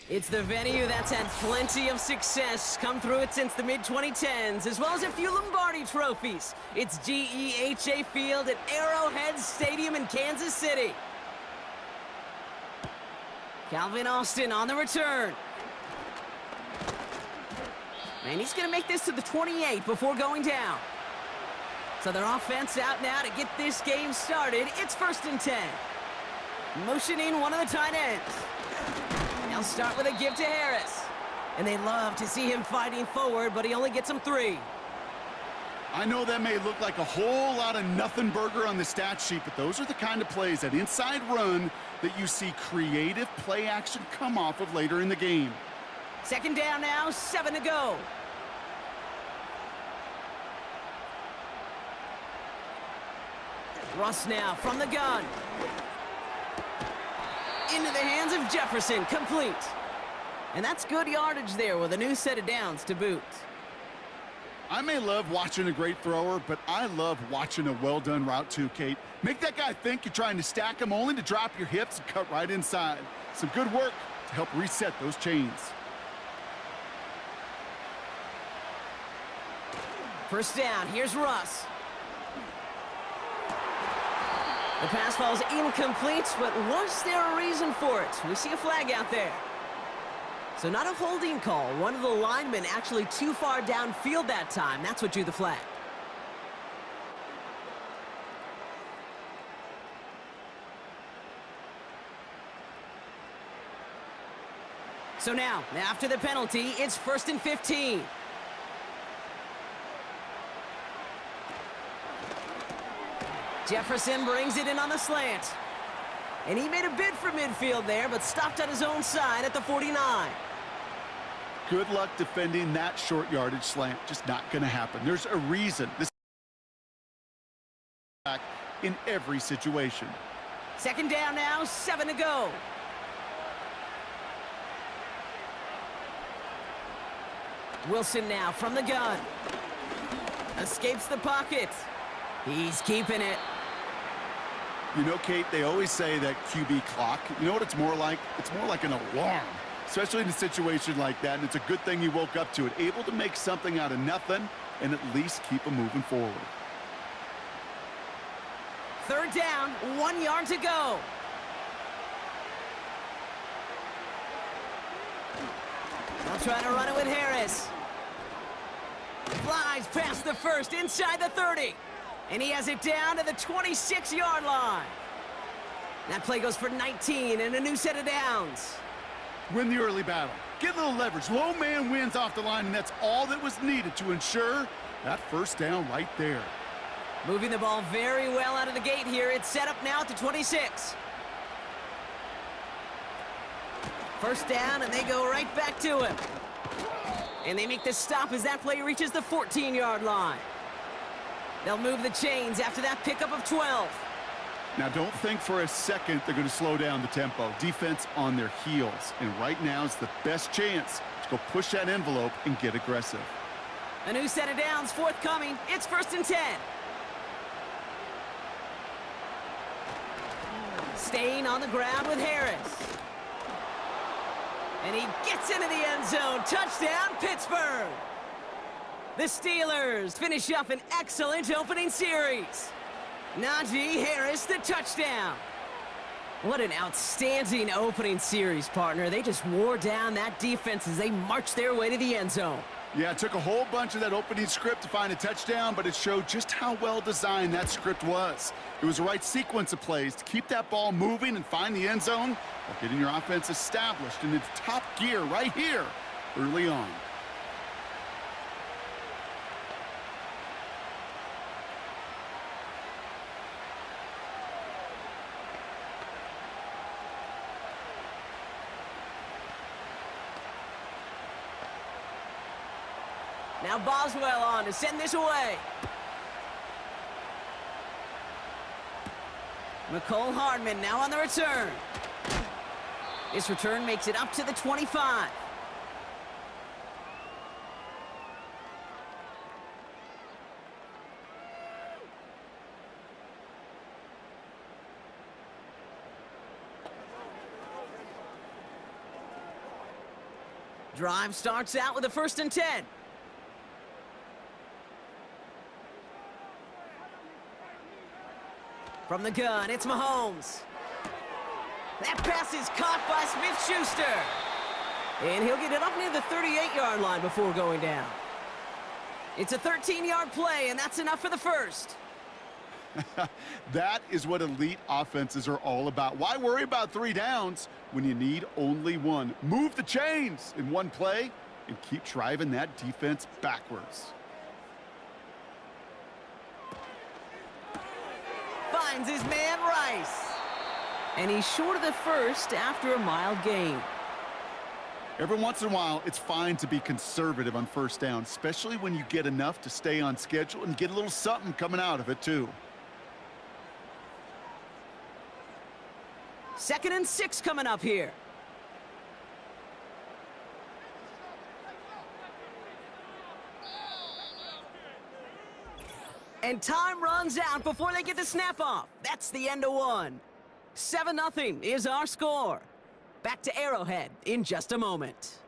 It's the venue that's had plenty of success come through it since the mid-2010s, as well as a few Lombardi trophies. It's GEHA Field at Arrowhead Stadium in Kansas City. Calvin Austin on the return. And he's going to make this to the 28 before going down. So their offense out now to get this game started. It's 1st and 10. Motioning one of the tight ends. They'll start with a give to Harris. And they love to see him fighting forward, but he only gets them 3. I know that may look like a whole lot of nothing burger on the stat sheet, but those are the kind of plays, that inside run, that you see creative play action come off of later in the game. 2nd down now, 7 to go. Russ now from the gun. Into the hands of Jefferson, complete. And that's good yardage there with a new set of downs to boot. I may love watching a great thrower, but I love watching a well-done route too, Kate. Make that guy think you're trying to stack him only to drop your hips and cut right inside. Some good work to help reset those chains. 1st down, here's Russ. The pass falls incomplete, but was there a reason for it? We see a flag out there. So not a holding call. One of the linemen actually too far downfield that time. That's what drew the flag. So now, after the penalty, it's 1st and 15. Jefferson brings it in on the slant. And he made a bid for midfield there, but stopped on his own side at the 49. Good luck defending that short yardage slant. Just not going to happen. There's a reason this back in every situation. 2nd down now, 7 to go. Wilson now from the gun. Escapes the pocket. He's keeping it. You know, Kate, they always say that QB clock, you know what it's more like? It's more like an alarm, especially in a situation like that, and it's a good thing he woke up to it, able to make something out of nothing and at least keep him moving forward. 3rd down, 1 yard to go. They'll try to run it with Harris. Flies past the 1st, inside the 30. And he has it down to the 26-yard line. That play goes for 19 and a new set of downs. Win the early battle. Get a little leverage. Low man wins off the line, and that's all that was needed to ensure that 1st down right there. Moving the ball very well out of the gate here. It's set up now at the 26. 1st down, and they go right back to him. And they make the stop as that play reaches the 14-yard line. They'll move the chains after that pickup of 12. Now, don't think for a second they're going to slow down the tempo. Defense on their heels. And right now is the best chance to go push that envelope and get aggressive. A new set of downs forthcoming. It's 1st and 10. Staying on the ground with Harris. And he gets into the end zone. Touchdown, Pittsburgh. The Steelers finish up an excellent opening series. Najee Harris, the touchdown. What an outstanding opening series, partner. They just wore down that defense as they marched their way to the end zone. Yeah, it took a whole bunch of that opening script to find a touchdown, but it showed just how well designed that script was. It was the right sequence of plays to keep that ball moving and find the end zone while getting your offense established in its top gear right here early on. Now Boswell on to send this away. McCole Hardman now on the return. This return makes it up to the 25. Drive starts out with a 1st and 10. From the gun, it's Mahomes. That pass is caught by Smith-Schuster. And he'll get it up near the 38-yard line before going down. It's a 13-yard play, and that's enough for the first. That is what elite offenses are all about. Why worry about 3 downs when you need only 1? Move the chains in one play and keep driving that defense backwards. Finds his man Rice. And he's short of the first after a mild gain. Every once in a while, it's fine to be conservative on 1st down, especially when you get enough to stay on schedule and get a little something coming out of it, too. 2nd and 6 coming up here. And time runs out before they get the snap off. That's the end of 1. 7-0 is our score. Back to Arrowhead in just a moment.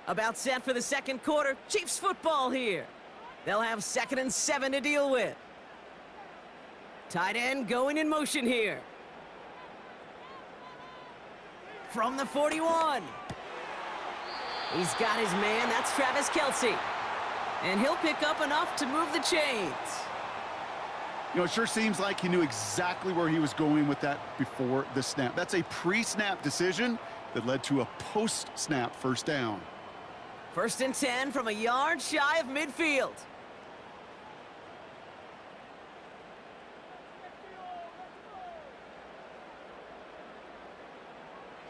About set for the 2nd quarter. Chiefs football here. They'll have 2nd and 7 to deal with. Tight end going in motion here. From the 41. He's got his man. That's Travis Kelce. And he'll pick up enough to move the chains. You know, it sure seems like he knew exactly where he was going with that before the snap. That's a pre-snap decision that led to a post-snap 1st down. 1st and 10 from a yard shy of midfield.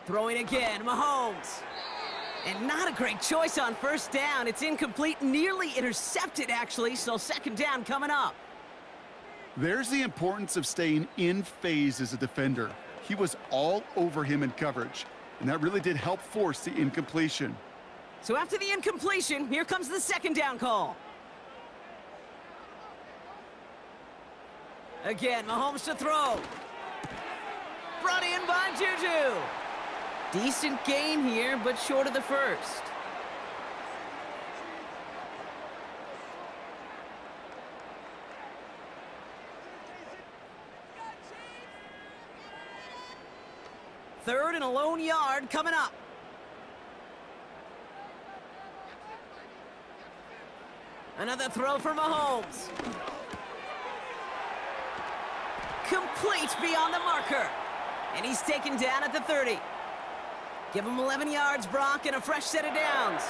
Throwing again, Mahomes. And not a great choice on 1st down. It's incomplete, nearly intercepted, actually, so 2nd down coming up. There's the importance of staying in phase as a defender. He was all over him in coverage, and that really did help force the incompletion. So after the incompletion, here comes the 2nd down call. Again, Mahomes to throw. Brought in by Juju. Decent gain here, but short of the first. Third and a lone yard coming up. Another throw for Mahomes. Complete beyond the marker. And he's taken down at the 30. Give him 11 yards, Brock, and a fresh set of downs.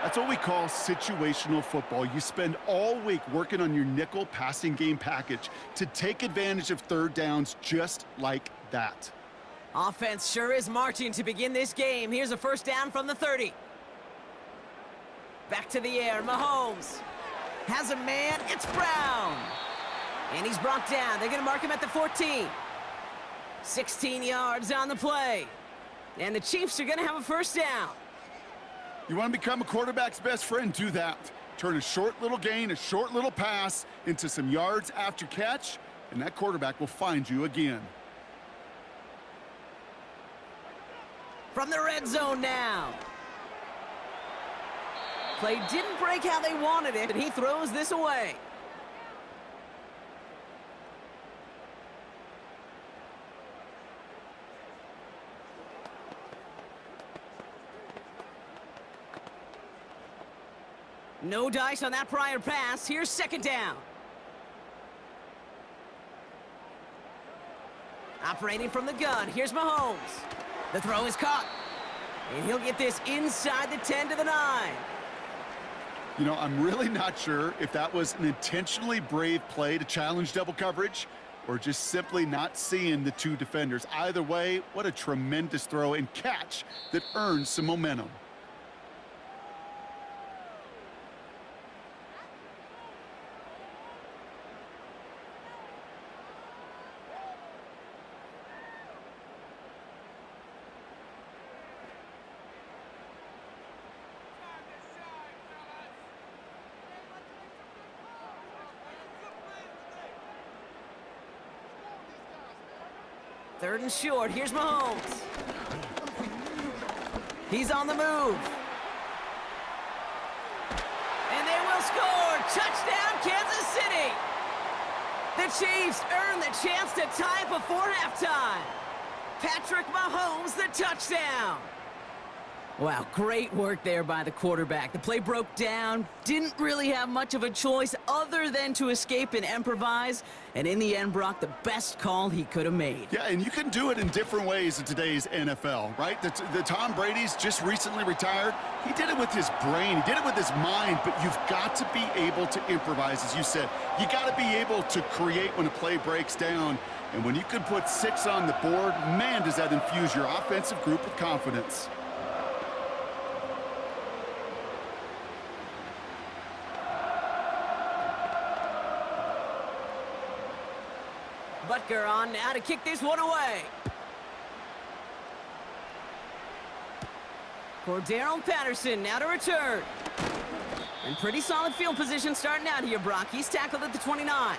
That's what we call situational football. You spend all week working on your nickel passing game package to take advantage of 3rd downs just like that. Offense sure is marching to begin this game. Here's a 1st down from the 30. Back to the air, Mahomes. Has a man, it's Brown. And he's brought down. They're going to mark him at the 14. 16 yards on the play. And the Chiefs are going to have a 1st down. You want to become a quarterback's best friend? Do that. Turn a short little gain, a short little pass into some yards after catch, and that quarterback will find you again. From the red zone now. Play didn't break how they wanted it, and he throws this away. No dice on that prior pass. Here's 2nd down. Operating from the gun. Here's Mahomes. The throw is caught. And he'll get this inside the 10 to the 9. You know, I'm really not sure if that was an intentionally brave play to challenge double coverage or just simply not seeing the 2 defenders. Either way, what a tremendous throw and catch that earns some momentum. Third and short. Here's Mahomes. He's on the move. And they will score. Touchdown, Kansas City. The Chiefs earn the chance to tie it before halftime. Patrick Mahomes, the touchdown. Wow, great work there by the quarterback. The play broke down, didn't really have much of a choice other than to escape and improvise, and in the end, Brock, the best call he could have made. Yeah, and you can do it in different ways in today's NFL, right? The Tom Brady's just recently retired. He did it with his brain. He did it with his mind, but you've got to be able to improvise, as you said. You got to be able to create when a play breaks down, and when you can put 6 on the board, man, does that infuse your offensive group with confidence. Butker on now to kick this one away. Cordero Patterson now to return. And pretty solid field position starting out here, Brock. He's tackled at the 29.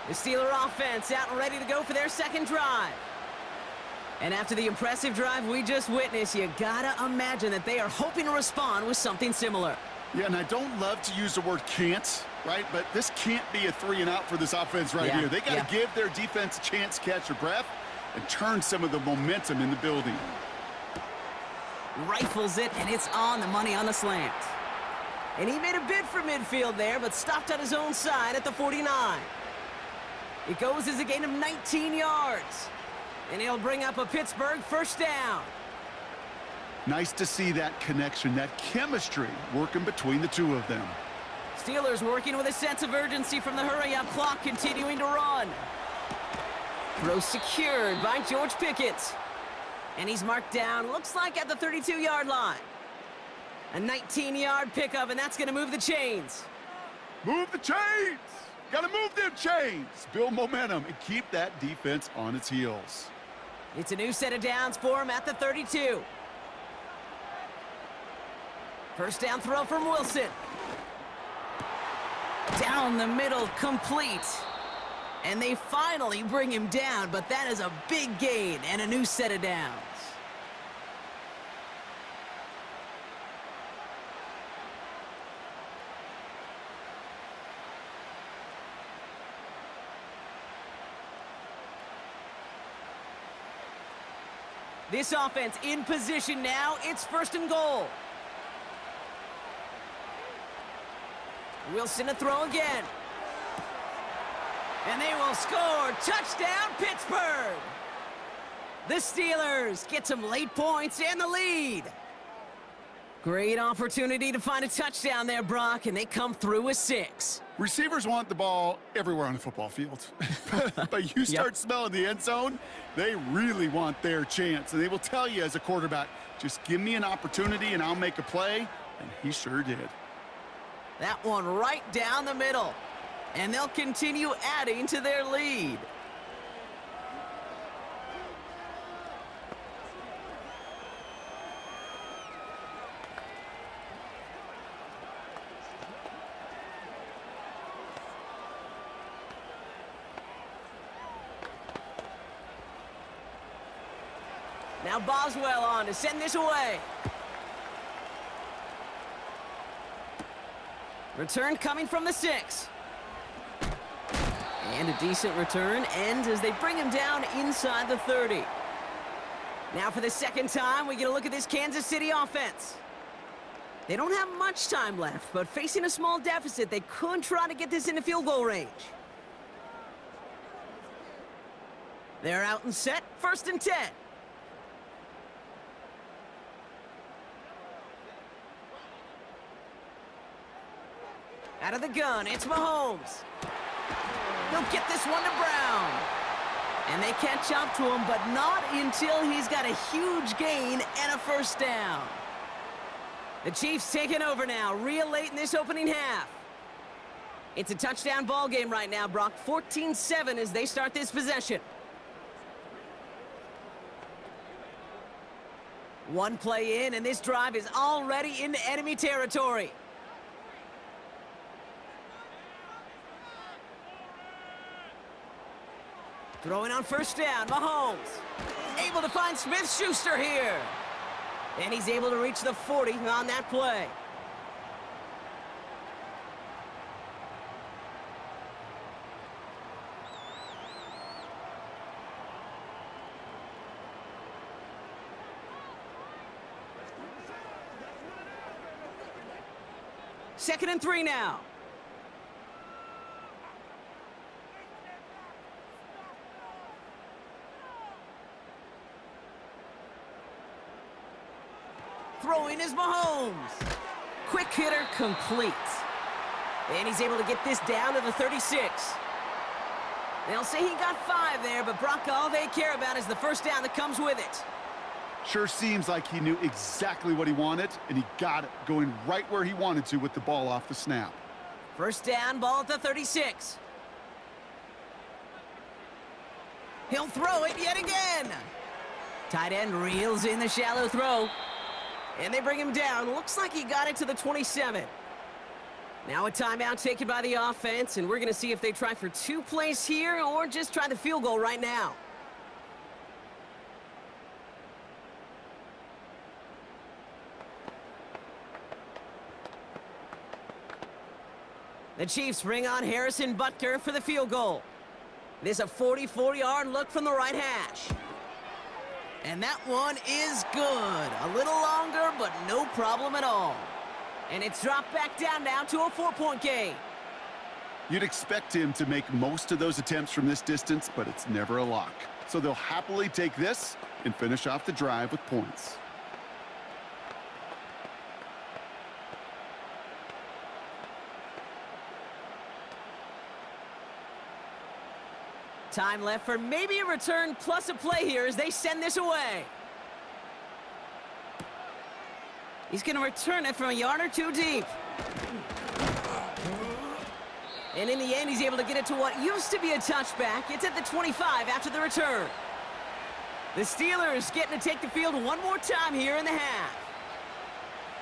The Steeler offense out and ready to go for their second drive. And after the impressive drive we just witnessed, you gotta imagine that they are hoping to respond with something similar. Yeah, and I don't love to use the word can't, right? But this can't be a 3-and-out for this offense right here. They got to give their defense a chance to catch their breath and turn some of the momentum in the building. Rifles it, and it's on the money on the slant. And he made a bid for midfield there, but stopped on his own side at the 49. It goes as a gain of 19 yards. And he'll bring up a Pittsburgh first down. Nice to see that connection, that chemistry working between the two of them. Steelers working with a sense of urgency from the hurry-up clock, continuing to run. Throw secured by George Pickett. And he's marked down, looks like at the 32-yard line. A 19-yard pickup, and that's going to move the chains. Move the chains! Got to move them chains! Build momentum and keep that defense on its heels. It's a new set of downs for him at the 32. First down throw from Wilson. Down the middle, complete. And they finally bring him down, but that is a big gain and a new set of downs. This offense in position now. It's first and goal. Wilson to throw again. And they will score. Touchdown, Pittsburgh! The Steelers get some late points and the lead. Great opportunity to find a touchdown there, Brock, and they come through with 6. Receivers want the ball everywhere on the football field. But you start smelling the end zone, they really want their chance. And they will tell you as a quarterback, just give me an opportunity and I'll make a play. And he sure did. That one right down the middle. And they'll continue adding to their lead. Now Boswell on to send this away. Return coming from the 6. And a decent return ends as they bring him down inside the 30. Now for the second time, we get a look at this Kansas City offense. They don't have much time left, but facing a small deficit, they could try to get this into field goal range. They're out and set, first and 10. Out of the gun, it's Mahomes. He'll get this one to Brown. And they catch up to him, but not until he's got a huge gain and a first down. The Chiefs taking over now, real late in this opening half. It's a touchdown ball game right now, Brock. 14-7 as they start this possession. One play in, and this drive is already into enemy territory. Throwing on first down, Mahomes. Able to find Smith-Schuster here. And he's able to reach the 40 on that play. Second and 3 now. Throwing is Mahomes. Quick hitter complete. And he's able to get this down to the 36. They'll say he got 5 there, but Brock, all they care about is the first down that comes with it. Sure seems like he knew exactly what he wanted, and he got it, going right where he wanted to with the ball off the snap. First down, ball at the 36. He'll throw it yet again. Tight end reels in the shallow throw. And they bring him down. Looks like he got it to the 27. Now a timeout taken by the offense, and we're going to see if they try for 2 plays here or just try the field goal right now. The Chiefs bring on Harrison Butker for the field goal. This is a 44-yard look from the right hash. And that one is good. A little longer, but no problem at all. And it's dropped back down now to a 4-point game. You'd expect him to make most of those attempts from this distance, but it's never a lock. So they'll happily take this and finish off the drive with points. Time left for maybe a return plus a play here as they send this away. He's going to return it from a yard or 2 deep. And in the end, he's able to get it to what used to be a touchback. It's at the 25 after the return. The Steelers getting to take the field one more time here in the half.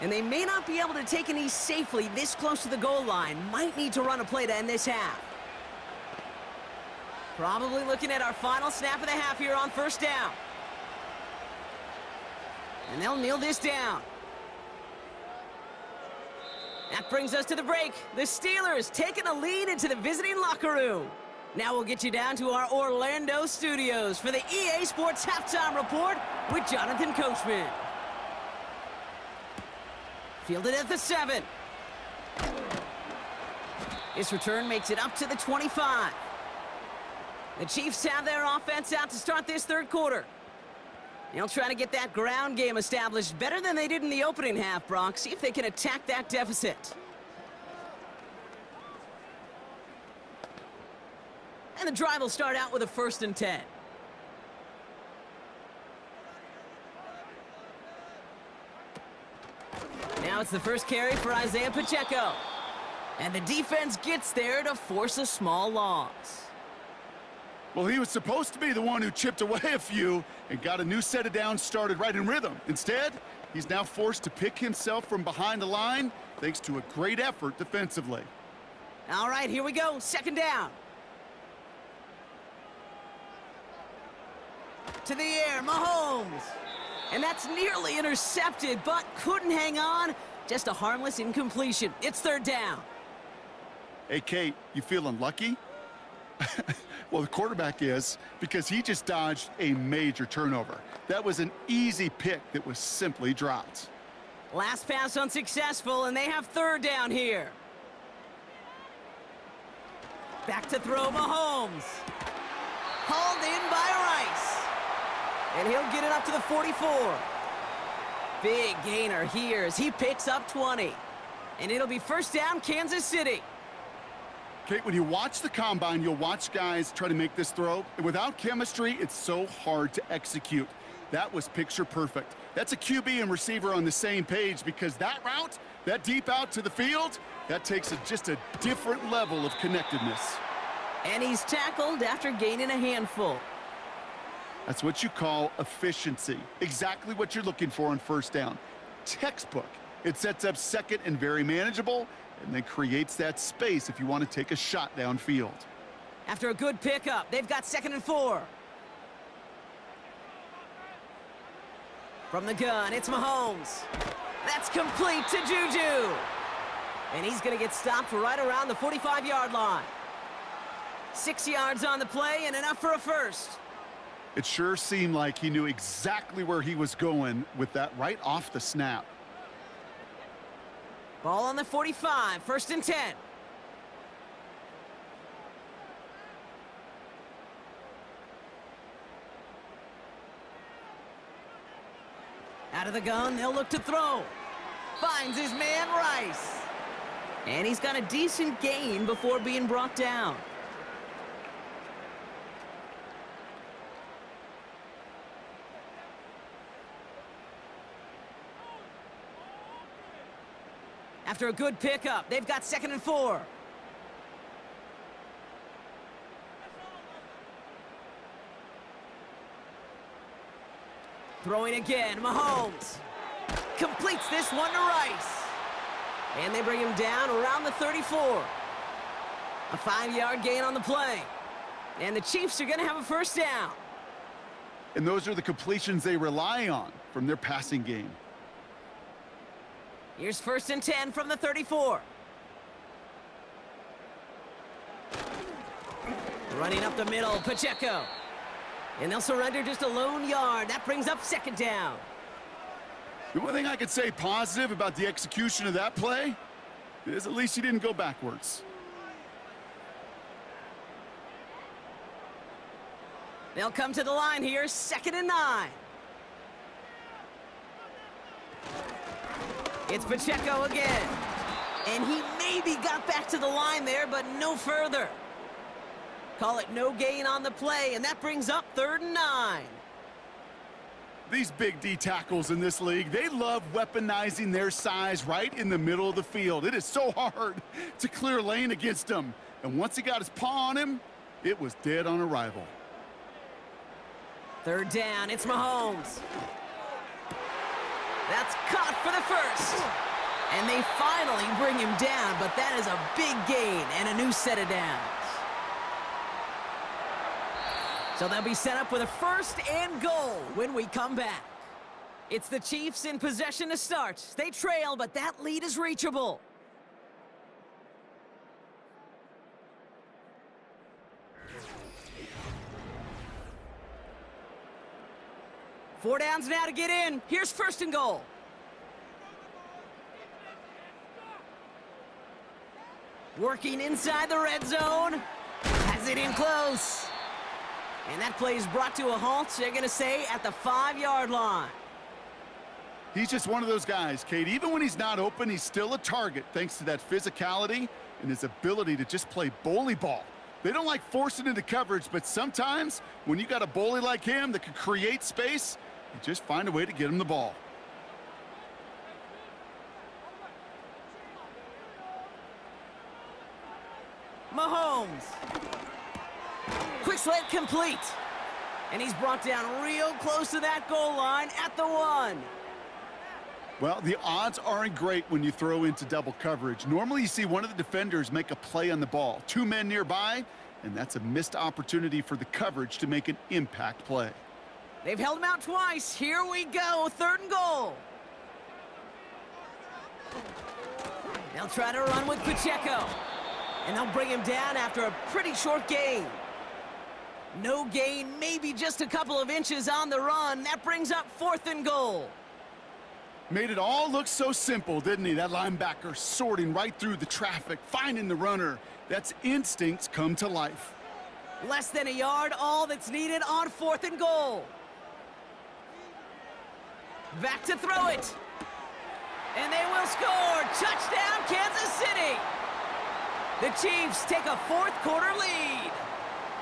And they may not be able to take an knee safely this close to the goal line. Might need to run a play to end this half. Probably looking at our final snap of the half here on first down. And they'll kneel this down. That brings us to the break. The Steelers taking a lead into the visiting locker room. Now we'll get you down to our Orlando studios for the EA Sports Halftime Report with Jonathan Coachman. Fielded at the 7. This return makes it up to the 25. The Chiefs have their offense out to start this third quarter. They'll try to get that ground game established better than they did in the opening half, Brock. See if they can attack that deficit. And the drive will start out with a 1st and 10. Now it's the first carry for Isaiah Pacheco. And the defense gets there to force a small loss. Well, he was supposed to be the one who chipped away a few and got a new set of downs started right in rhythm. Instead, he's now forced to pick himself from behind the line thanks to a great effort defensively. All right, here we go. 2nd down. To the air, Mahomes. And that's nearly intercepted, but couldn't hang on. Just a harmless incompletion. It's 3rd down. Hey, Kate, you feeling lucky? Well, the quarterback is, because he just dodged a major turnover. That was an easy pick that was simply dropped. Last pass unsuccessful, and they have 3rd down here. Back to throw, Mahomes. Hauled in by Rice. And he'll get it up to the 44. Big gainer here as he picks up 20. And it'll be 1st down, Kansas City. Kate, when you watch the combine, you'll watch guys try to make this throw. And without chemistry, it's so hard to execute. That was picture perfect. That's a QB and receiver on the same page because that route, that deep out to the field, that takes just a different level of connectedness. And he's tackled after gaining a handful. That's what you call efficiency. Exactly what you're looking for on 1st down. Textbook. It sets up 2nd and very manageable, and then creates that space if you want to take a shot downfield. After a good pickup, they've got 2nd and 4. From the gun, it's Mahomes. That's complete to Juju. And he's going to get stopped right around the 45-yard line. 6 yards on the play and enough for a first. It sure seemed like he knew exactly where he was going with that right off the snap. Ball on the 45, 1st and 10. Out of the gun, they'll look to throw. Finds his man Rice. And he's got a decent gain before being brought down. After a good pickup, they've got 2nd and 4. Throwing again, Mahomes. Completes this one to Rice. And they bring him down around the 34. A 5-yard gain on the play. And the Chiefs are going to have a first down. And those are the completions they rely on from their passing game. Here's 1st and 10 from the 34. Running up the middle, Pacheco. And they'll surrender just a lone yard. That brings up 2nd down. The one thing I could say positive about the execution of that play is at least he didn't go backwards. They'll come to the line here, 2nd and 9. It's Pacheco again. And he maybe got back to the line there, but no further. Call it no gain on the play, and that brings up 3rd and 9. These big D tackles in this league, they love weaponizing their size right in the middle of the field. It is so hard to clear lane against him. And once he got his paw on him, it was dead on arrival. 3rd down, it's Mahomes. That's caught for the first. And they finally bring him down, but that is a big gain and a new set of downs. So they'll be set up with a 1st and goal when we come back. It's the Chiefs in possession to start. They trail, but that lead is reachable. Four downs now to get in. Here's 1st and goal. Working inside the red zone. Has it in close. And that play is brought to a halt, they're going to say, at the 5-yard line. He's just one of those guys, Kate. Even when he's not open, he's still a target thanks to that physicality and his ability to just play bully ball. They don't like forcing into coverage, but sometimes when you got a bully like him that can create space, you just find a way to get him the ball. Mahomes. Quick slant complete. And he's brought down real close to that goal line at the 1. Well, the odds aren't great when you throw into double coverage. Normally you see one of the defenders make a play on the ball. 2 men nearby, and that's a missed opportunity for the coverage to make an impact play. They've held him out twice. Here we go, 3rd and goal. They'll try to run with Pacheco. And they'll bring him down after a pretty short gain. No gain, maybe just a couple of inches on the run. That brings up 4th and goal. Made it all look so simple, didn't he? That linebacker sorting right through the traffic, finding the runner. That's instincts come to life. Less than a yard, all that's needed on 4th and goal. Back to throw it. And they will score. Touchdown, Kansas City. The Chiefs take a 4th quarter lead.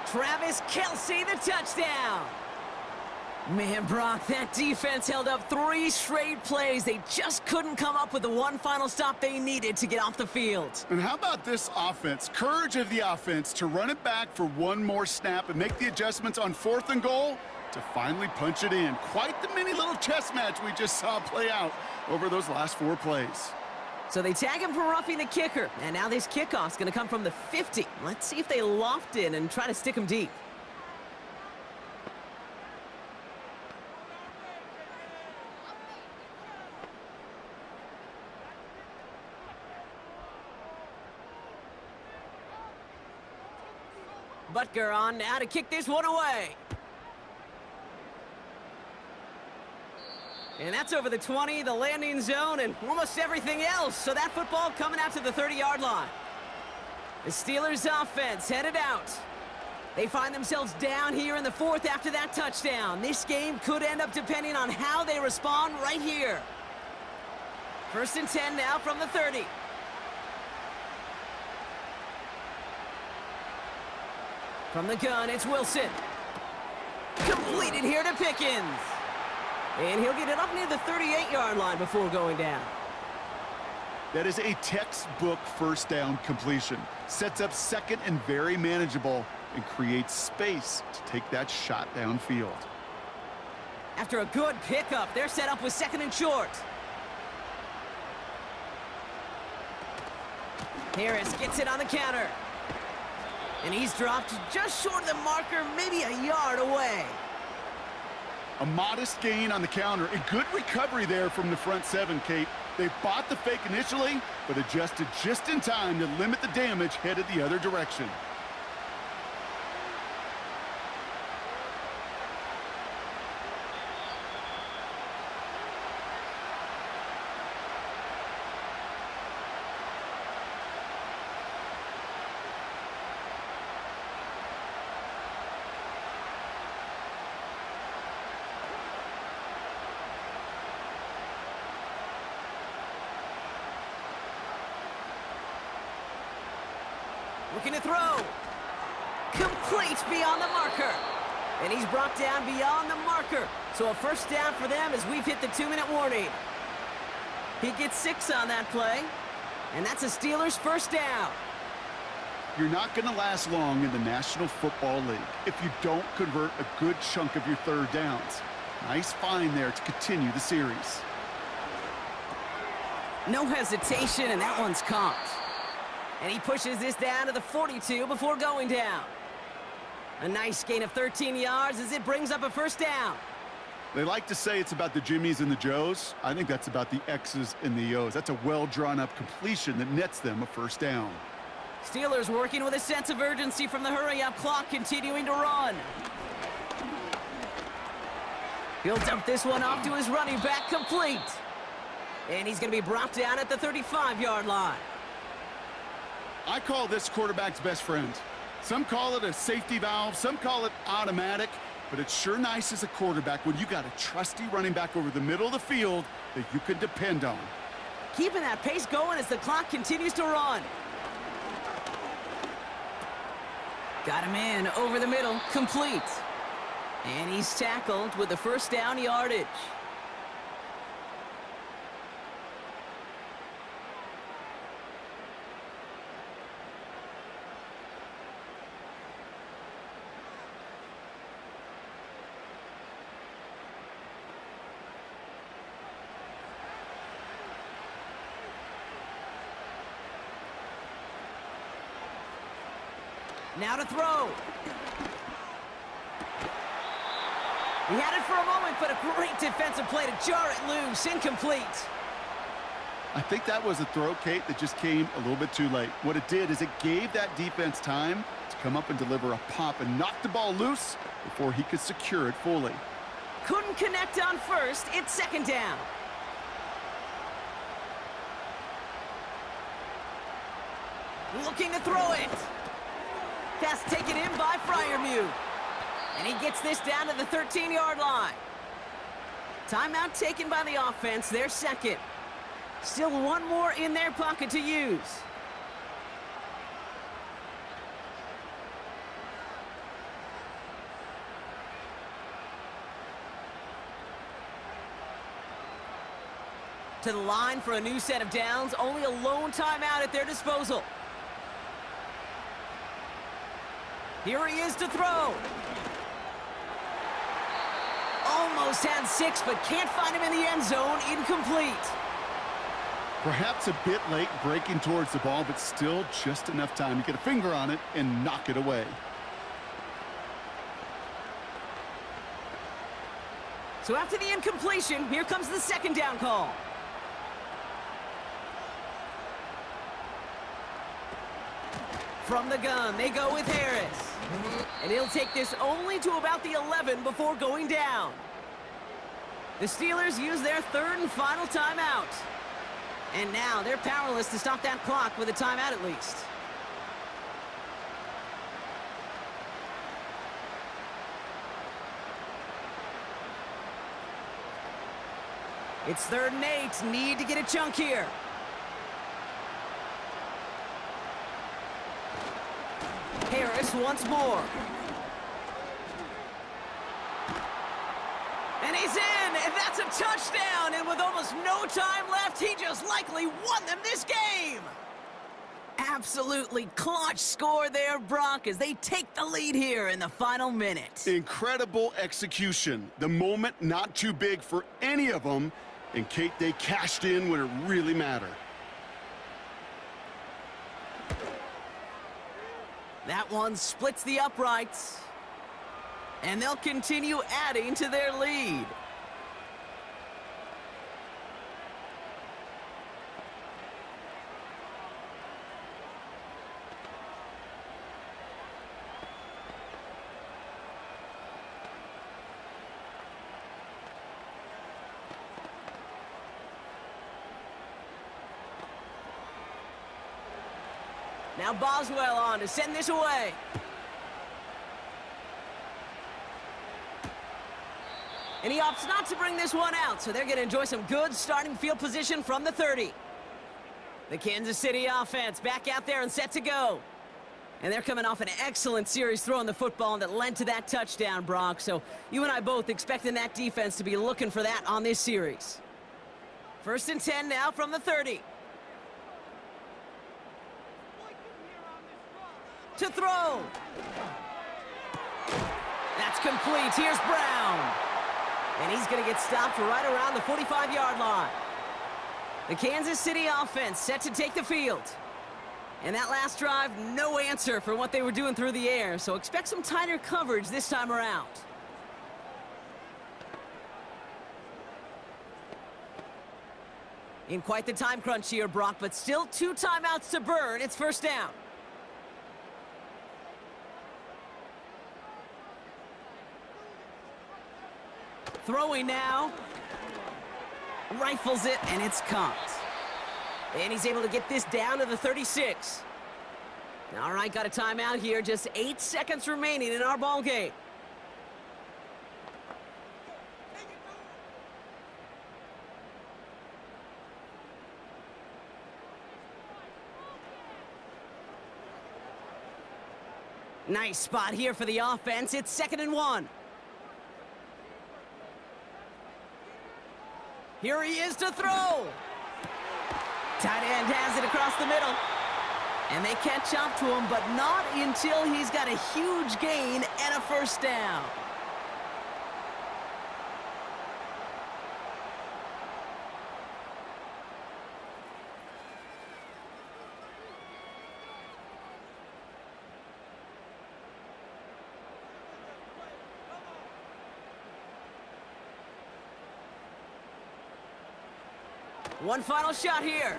Travis Kelce, the touchdown. Man, Brock, that defense held up 3 straight plays. They just couldn't come up with the one final stop they needed to get off the field. And how about this offense? Courage of the offense to run it back for one more snap and make the adjustments on 4th and goal to finally punch it in. Quite the mini little chess match we just saw play out over those last 4 plays. So they tag him for roughing the kicker. And now this kickoff's going to come from the 50. Let's see if they loft in and try to stick him deep. Butker on now to kick this one away. And that's over the 20, the landing zone, and almost everything else. So that football coming out to the 30-yard line. The Steelers' offense headed out. They find themselves down here in the fourth after that touchdown. This game could end up depending on how they respond right here. 1st and 10 now from the 30. From the gun, it's Wilson. Completed here to Pickens. And he'll get it up near the 38-yard line before going down. That is a textbook first down completion. Sets up second and very manageable and creates space to take that shot downfield. After a good pickup, they're set up with 2nd and short. Harris gets it on the counter. And he's dropped just short of the marker, maybe a yard away. A modest gain on the counter. A good recovery there from the front seven, Kate. They bought the fake initially, but adjusted just in time to limit the damage headed the other direction. Looking to throw. Complete beyond the marker. And he's brought down beyond the marker. So a first down for them as we've hit the 2-minute warning. He gets 6 on that play. And that's a Steelers first down. You're not going to last long in the National Football League if you don't convert a good chunk of your third downs. Nice find there to continue the series. No hesitation, and that one's caught. And he pushes this down to the 42 before going down. A nice gain of 13 yards as it brings up a first down. They like to say it's about the Jimmies and the Joes. I think that's about the X's and the O's. That's a well-drawn-up completion that nets them a first down. Steelers working with a sense of urgency from the hurry-up clock, continuing to run. He'll dump this one off to his running back, complete. And he's going to be brought down at the 35-yard line. I call this quarterback's best friend. Some call it a safety valve, some call it automatic, but it's sure nice as a quarterback when you got a trusty running back over the middle of the field that you can depend on. Keeping that pace going as the clock continues to run. Got him in over the middle, complete. And he's tackled with the first down yardage. Now to throw. He had it for a moment, but a great defensive play to jar it loose. Incomplete. I think that was a throw, Kate, that just came a little bit too late. What it did is it gave that defense time to come up and deliver a pop and knock the ball loose before he could secure it fully. Couldn't connect on first. It's second down. Looking to throw it. Pass taken in by Freiermuth. And he gets this down to the 13-yard line. Timeout taken by the offense, their second. Still one more in their pocket to use. To the line for a new set of downs, only a lone timeout at their disposal. Here he is to throw. Almost had 6, but can't find him in the end zone. Incomplete. Perhaps a bit late breaking towards the ball, but still just enough time to get a finger on it and knock it away. So after the incompletion, here comes the second down call. From the gun, they go with Harris. And he'll take this only to about the 11 before going down. The Steelers use their third and final timeout. And now they're powerless to stop that clock with a timeout at least. It's 3rd and 8. Need to get a chunk here. Harris once more. And he's in, and that's a touchdown. And with almost no time left, he just likely won them this game. Absolutely clutch score there, Brock, as they take the lead here in the final minute. Incredible execution. The moment not too big for any of them. And Kate, they cashed in when it really mattered. That one splits the uprights. And they'll continue adding to their lead. Now Boswell on to send this away. And he opts not to bring this one out, so they're going to enjoy some good starting field position from the 30. The Kansas City offense back out there and set to go. And they're coming off an excellent series throwing the football that led to that touchdown, Brock. So you and I both expecting that defense to be looking for that on this series. 1st and 10 now from the 30. To throw. That's complete. Here's Brown. And he's going to get stopped right around the 45-yard line. The Kansas City offense set to take the field. And that last drive, no answer for what they were doing through the air. So expect some tighter coverage this time around. In quite the time crunch here, Brock, but still 2 timeouts to burn. It's 1st down. Throwing now. Rifles it, and it's caught. And he's able to get this down to the 36. All right, got a timeout here. Just 8 seconds remaining in our ball game. Nice spot here for the offense. It's 2nd and 1. Here he is to throw. Tight end has it across the middle. And they catch up to him, but not until he's got a huge gain and a 1st down. One final shot here.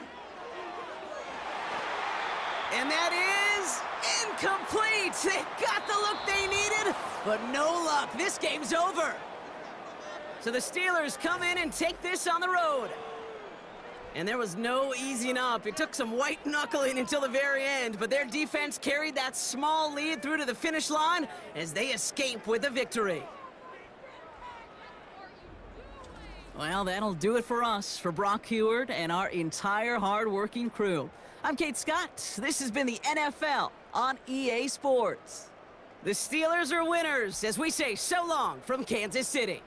And that is incomplete. They got the look they needed, but no luck. This game's over. So the Steelers come in and take this on the road. And there was no easing up. It took some white knuckling until the very end, but their defense carried that small lead through to the finish line as they escape with a victory. Well, that'll do it for us, for Brock Heward and our entire hard-working crew. I'm Kate Scott. This has been the NFL on EA Sports. The Steelers are winners as we say so long from Kansas City.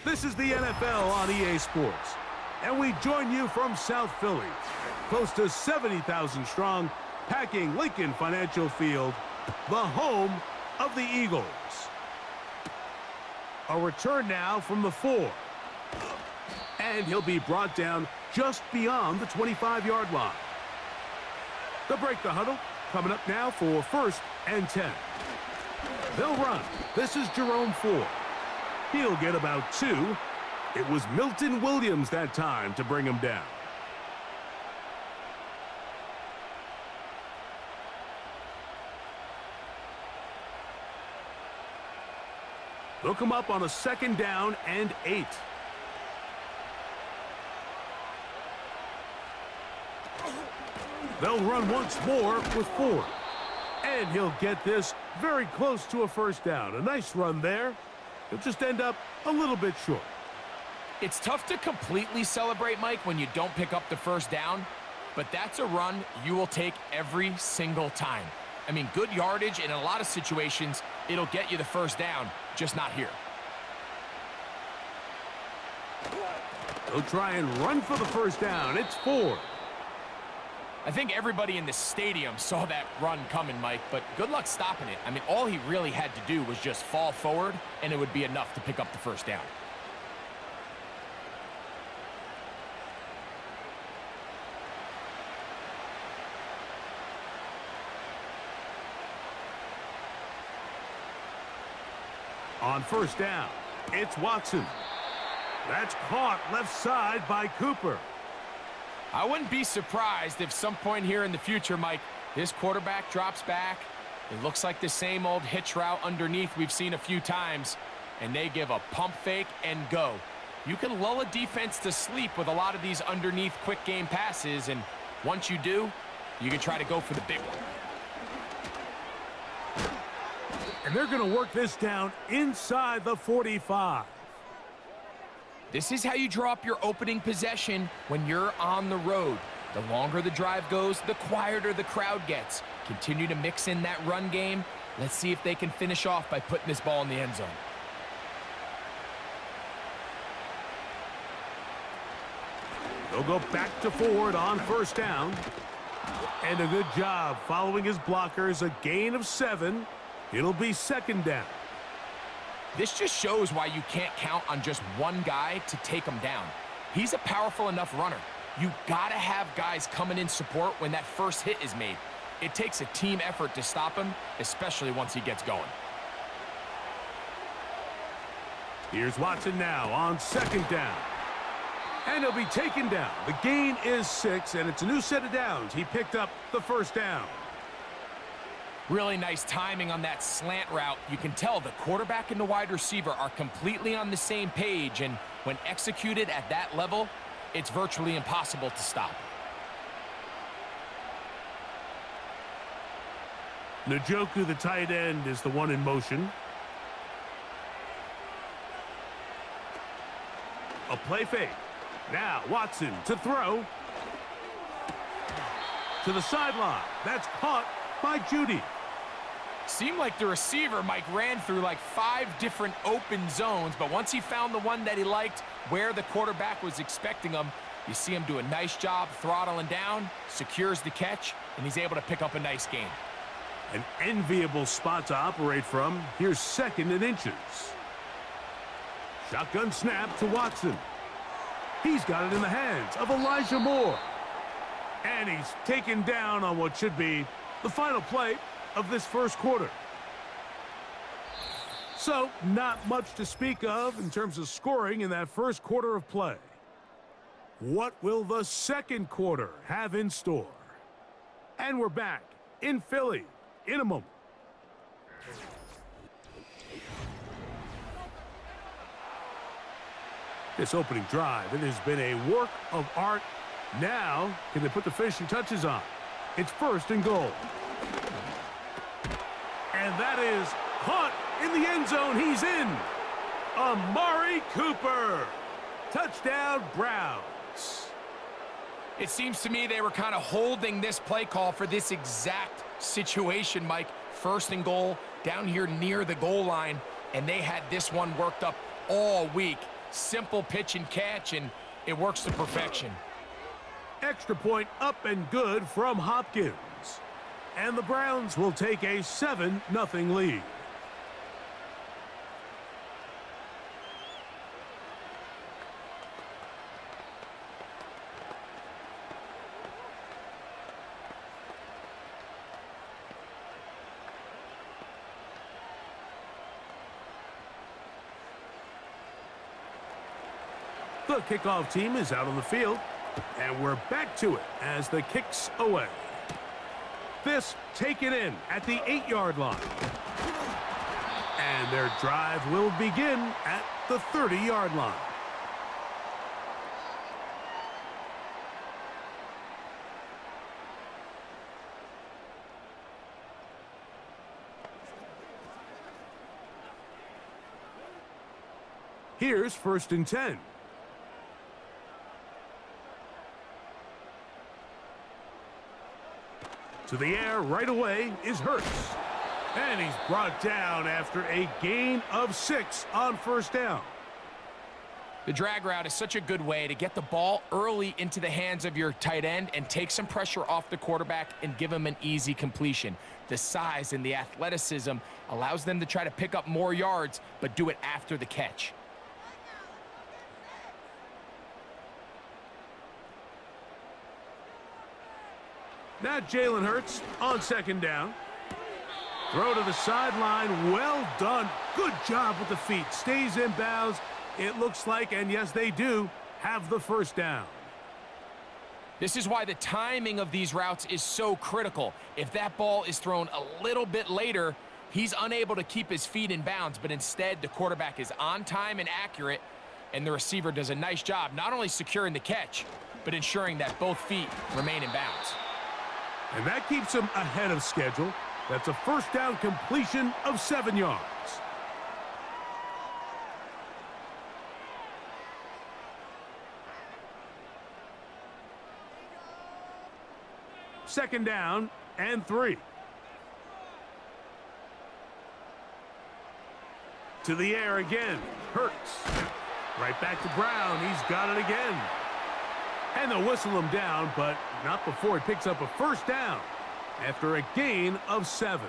This is the NFL on EA Sports, and we join you from South Philly, close to 70,000 strong, packing Lincoln Financial Field, the home of the Eagles. A return now from the 4. And he'll be brought down just beyond the 25-yard line. They'll break the huddle, coming up now for 1st and 10. They'll run. This is Jerome Ford. He'll get about 2. It was Milton Williams that time to bring him down. They'll come up on a 2nd down and 8. They'll run once more with Ford. And he'll get this very close to a 1st down. A nice run there. He'll just end up a little bit short. It's tough to completely celebrate, Mike, when you don't pick up the 1st down, but that's a run you will take every single time. I mean, good yardage, and in a lot of situations, it'll get you the 1st down, just not here. They'll try and run for the 1st down. It's Ford. I think everybody in the stadium saw that run coming, Mike, but good luck stopping it. I mean, all he really had to do was just fall forward, and it would be enough to pick up the 1st down. On 1st down, it's Watson. That's caught left side by Cooper. I wouldn't be surprised if some point here in the future, Mike, this quarterback drops back. It looks like the same old hitch route underneath we've seen a few times, and they give a pump fake and go. You can lull a defense to sleep with a lot of these underneath quick game passes, and once you do, you can try to go for the big one. And they're going to work this down inside the 45. This is how you draw up your opening possession when you're on the road. The longer the drive goes, the quieter the crowd gets. Continue to mix in that run game. Let's see if they can finish off by putting this ball in the end zone. They'll go back to Ford on 1st down. And a good job following his blockers. A gain of 7. It'll be 2nd down. This just shows why you can't count on just one guy to take him down. He's a powerful enough runner. You gotta have guys coming in support when that first hit is made. It takes a team effort to stop him, especially once he gets going. Here's Watson now on 2nd down. And he'll be taken down. The gain is 6, and it's a new set of downs. He picked up the 1st down. Really nice timing on that slant route. You can tell the quarterback and the wide receiver are completely on the same page, and when executed at that level, it's virtually impossible to stop. Njoku, the tight end, is the one in motion. A play fake. Now Watson to throw. To the sideline. That's caught by Judy. Seemed like the receiver, Mike, ran through like 5 different open zones, but once he found the one that he liked where the quarterback was expecting him, you see him do a nice job throttling down, secures the catch, and he's able to pick up a nice gain. An enviable spot to operate from. Here's 2nd and inches. Shotgun snap to Watson. He's got it in the hands of Elijah Moore. And he's taken down on what should be the final play of this 1st quarter. So, not much to speak of in terms of scoring in that 1st quarter of play. What will the 2nd quarter have in store? And we're back in Philly in a moment. This opening drive, it has been a work of art. Now, can they put the finishing touches on? It's 1st and goal. And that is caught in the end zone. He's in. Amari Cooper. Touchdown, Browns. It seems to me they were kind of holding this play call for this exact situation, Mike. 1st and goal down here near the goal line, and they had this one worked up all week. Simple pitch and catch, and it works to perfection. Extra point up and good from Hopkins. And the Browns will take a 7-0 lead. The kickoff team is out on the field, and we're back to it as the kick's away. This taken in at the 8-yard line. And their drive will begin at the 30-yard line. Here's 1st and 10. To the air right away is Hurts. And he's brought down after a gain of 6 on 1st down. The drag route is such a good way to get the ball early into the hands of your tight end and take some pressure off the quarterback and give him an easy completion. The size and the athleticism allows them to try to pick up more yards, but do it after the catch. Now Jalen Hurts on 2nd down. Throw to the sideline. Well done. Good job with the feet. Stays in bounds. It looks like, and yes, they do, have the 1st down. This is why the timing of these routes is so critical. If that ball is thrown a little bit later, he's unable to keep his feet in bounds, but instead the quarterback is on time and accurate, and the receiver does a nice job not only securing the catch, but ensuring that both feet remain in bounds. And that keeps him ahead of schedule. That's a 1st down completion of 7 yards. Second down and 3. To the air again. Hurts. Right back to Brown. He's got it again. And they'll whistle him down, but not before he picks up a 1st down after a gain of 7.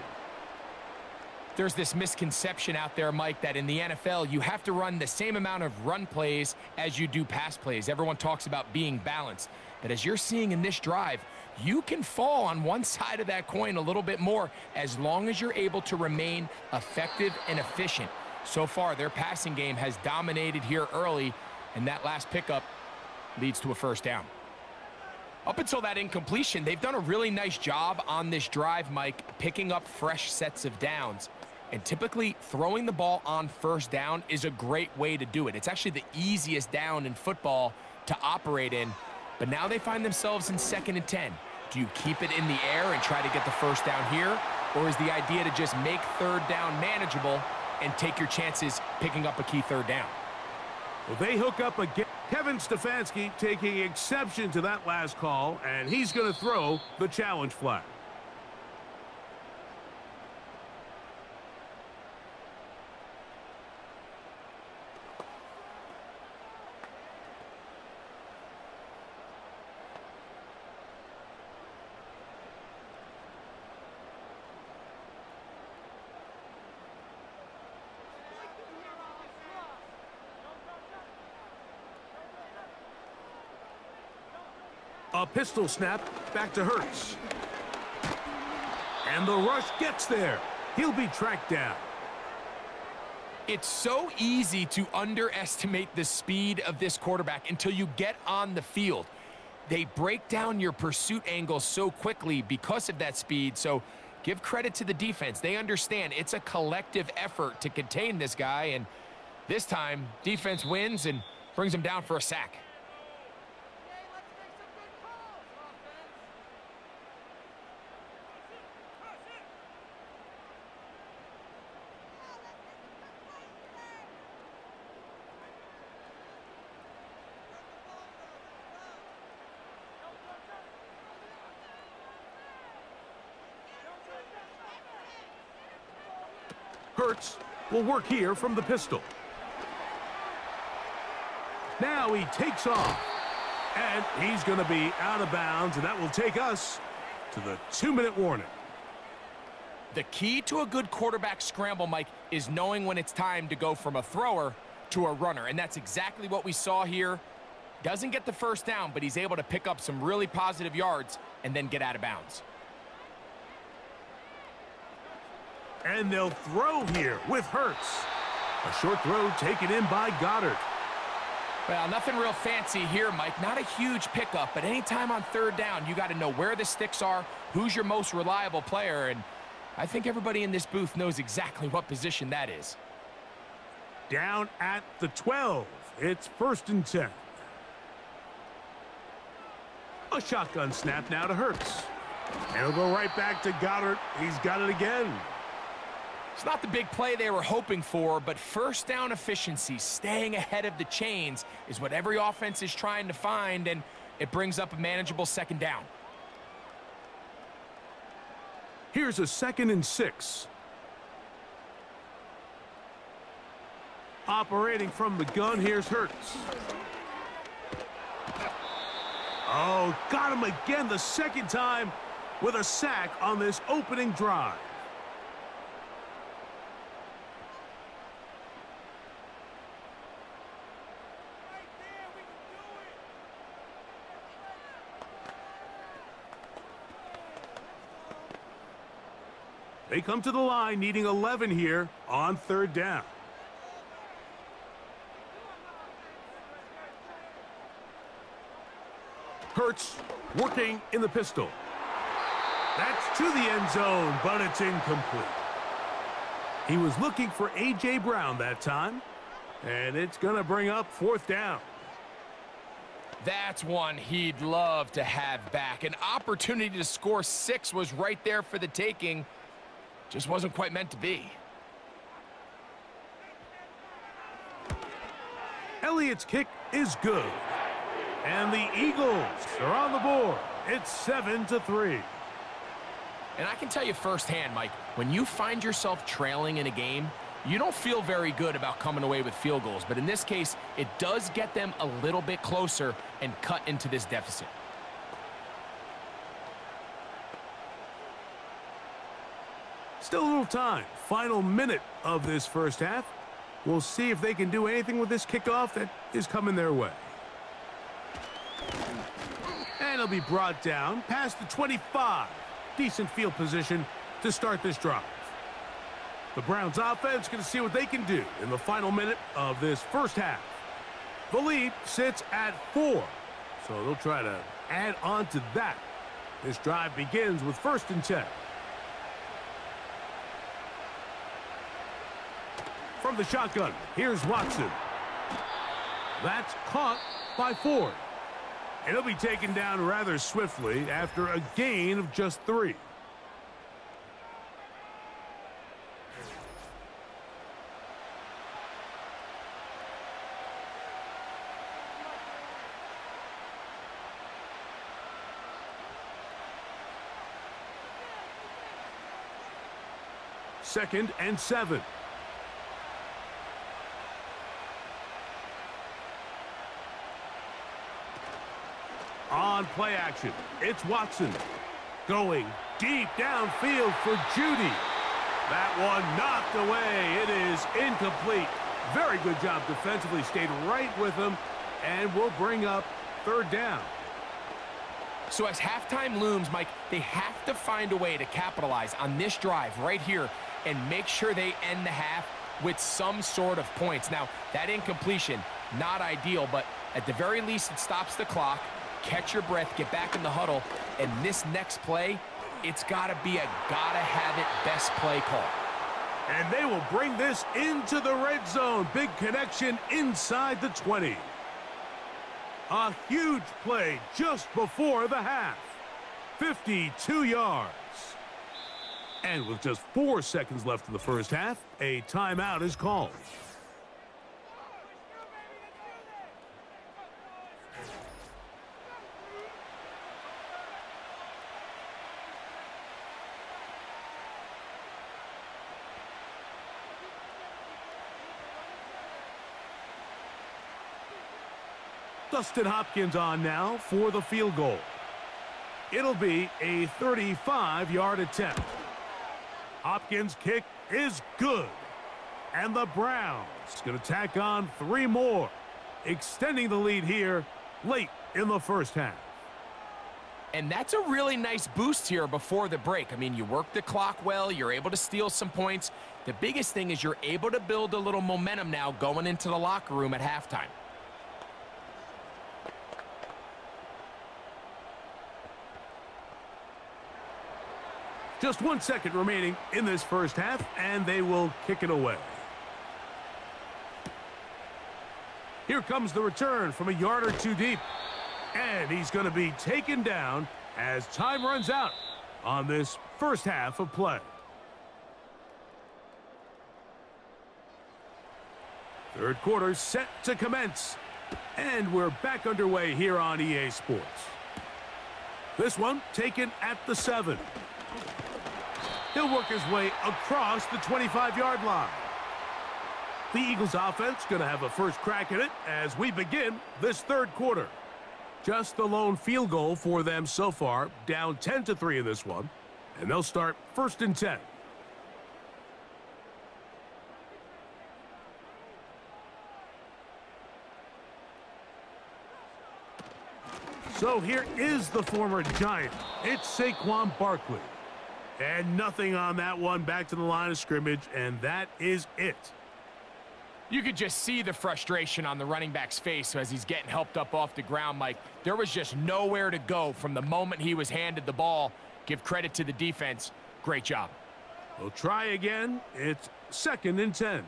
There's this misconception out there, Mike, that in the NFL, you have to run the same amount of run plays as you do pass plays. Everyone talks about being balanced. But as you're seeing in this drive, you can fall on one side of that coin a little bit more as long as you're able to remain effective and efficient. So far, their passing game has dominated here early, and that last pickup leads to a 1st down. Up until that incompletion, they've done a really nice job on this drive, Mike, picking up fresh sets of downs. And typically, throwing the ball on 1st down is a great way to do it. It's actually the easiest down in football to operate in. But now they find themselves in 2nd and 10. Do you keep it in the air and try to get the 1st down here? Or is the idea to just make 3rd down manageable and take your chances picking up a key 3rd down? Well, they hook up again. Kevin Stefanski taking exception to that last call, and he's going to throw the challenge flag. A pistol snap back to Hurts. And the rush gets there. He'll be tracked down. It's so easy to underestimate the speed of this quarterback until you get on the field. They break down your pursuit angles so quickly because of that speed, so give credit to the defense. They understand it's a collective effort to contain this guy, and this time, defense wins and brings him down for a sack. Hurts will work here from the pistol. Now he takes off. And he's going to be out of bounds, and that will take us to the 2-minute warning. The key to a good quarterback scramble, Mike, is knowing when it's time to go from a thrower to a runner, and that's exactly what we saw here. Doesn't get the first down, but he's able to pick up some really positive yards and then get out of bounds. And they'll throw here with Hurts. A short throw taken in by Goddard. Well, nothing real fancy here, Mike. Not a huge pickup, but anytime on third down, you got to know where the sticks are, who's your most reliable player, and I think everybody in this booth knows exactly what position that is. Down at the 12. It's 1st and 10. A shotgun snap now to Hurts. And he'll go right back to Goddard. He's got it again. It's not the big play they were hoping for, but first down efficiency, staying ahead of the chains, is what every offense is trying to find, and it brings up a manageable 2nd down. Here's a 2nd and 6. Operating from the gun, here's Hurts. Oh, got him again the 2nd time with a sack on this opening drive. They come to the line needing 11 here on 3rd down. Hurts working in the pistol. That's to the end zone, but it's incomplete. He was looking for A.J. Brown that time, and it's going to bring up 4th down. That's one he'd love to have back. An opportunity to score 6 was right there for the taking. Just wasn't quite meant to be. Elliott's kick is good. And the Eagles are on the board. It's 7-3. And I can tell you firsthand, Mike, when you find yourself trailing in a game, you don't feel very good about coming away with field goals. But in this case, it does get them a little bit closer and cut into this deficit. Still a little time. Final minute of this first half. We'll see if they can do anything with this kickoff that is coming their way. And it'll be brought down past the 25. Decent field position to start this drive. The Browns offense going to see what they can do in the final minute of this first half. The lead sits at 4, so they'll try to add on to that. This drive begins with 1st and 10. From the shotgun, here's Watson. That's caught by Ford. And he'll be taken down rather swiftly after a gain of just 3. Second and 7. On play action, it's Watson. Going deep downfield for Judy. That one knocked away. It is incomplete. Very good job defensively. Stayed right with him and will bring up 3rd down. So as halftime looms, Mike, they have to find a way to capitalize on this drive right here and make sure they end the half with some sort of points. Now, that incompletion, not ideal, but at the very least, it stops the clock. Catch your breath, get back in the huddle, and this next play, it's got to be a gotta-have-it best play call. And they will bring this into the red zone. Big connection inside the 20. A huge play just before the half. 52 yards. And with just 4 seconds left in the first half, a timeout is called. Dustin Hopkins on now for the field goal. It'll be a 35-yard attempt. Hopkins' kick is good. And the Browns going to tack on 3 more, extending the lead here late in the first half. And that's a really nice boost here before the break. I mean, you work the clock well. You're able to steal some points. The biggest thing is you're able to build a little momentum now going into the locker room at halftime. Just 1 second remaining in this first half, and they will kick it away. Here comes the return from a yard or 2 deep. And he's going to be taken down as time runs out on this first half of play. Third quarter set to commence. And we're back underway here on EA Sports. This one taken at the 7. He'll work his way across the 25-yard line. The Eagles offense going to have a first crack at it as we begin this third quarter. Just the lone field goal for them so far, down 10-3 in this one, and they'll start 1st and 10. So here is the former Giant. It's Saquon Barkley. And nothing on that one, back to the line of scrimmage, and that is it. You could just see the frustration on the running back's face as he's getting helped up off the ground, Mike. There was just nowhere to go from the moment he was handed the ball. Give credit to the defense. Great job. We'll try again. It's 2nd and 10.